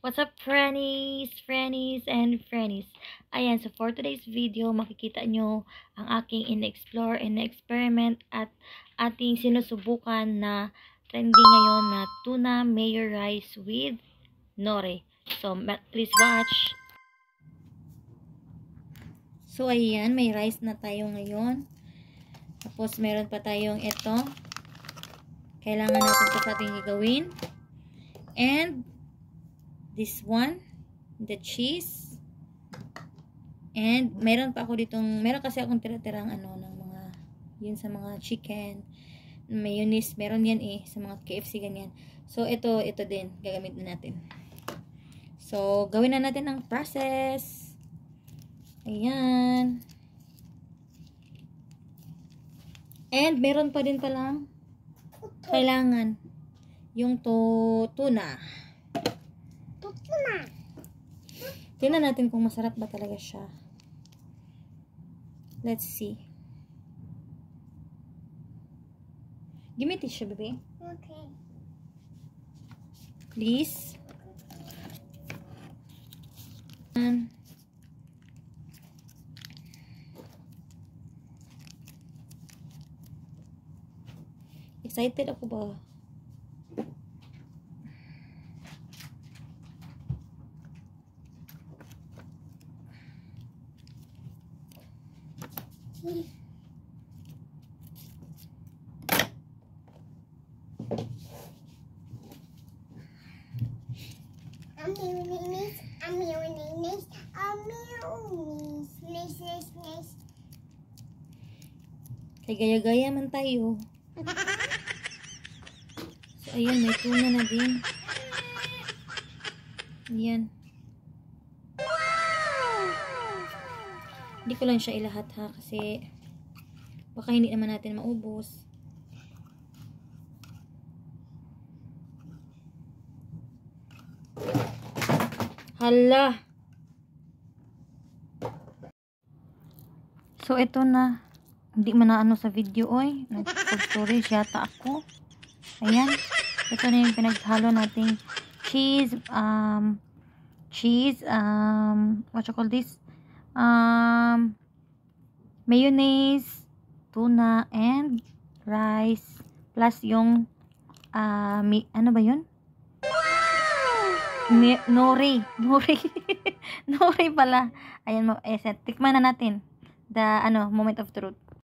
What's up, friendies, and friendies? Ayan, so for today's video, makikita nyo ang aking in-explore and experiment at ating sinusubukan na trending ngayon na tuna mayo rice with nori. So, please watch. So, ayan, may rice na tayo ngayon. Tapos, meron pa tayong ito. Kailangan natin ito sa ating gagawin. And, this one, the cheese. And meron pa ako ditong, meron kasi akong tira-tirang ng mga, yun sa mga chicken, mayonnaise, meron yan sa mga KFC ganyan. So ito din, gagamitin natin. So gawin na natin ang process. Ayan. And meron pa din palang kailangan yung tuna. Tingnan natin kung masarap ba talaga siya. Let's see. Give me tissue, baby. Okay. Please. Excited ako ba? Kay gaya-gaya man tayo. So, ayan, may tuna na din. Ayan. Hindi ko lang siya ilahat ha, kasi baka hindi naman natin maubos. Hala! So, ito na. Hindi man na sa video, oy. Nag-full storage yata ako. Ayan. Ito na yung pinaghalo nating cheese, what you call this? Mayonnaise, tuna, and rice. Plus yung, ano ba yun? Nori. Nori pala. Ayan, tikman na natin. The, moment of truth.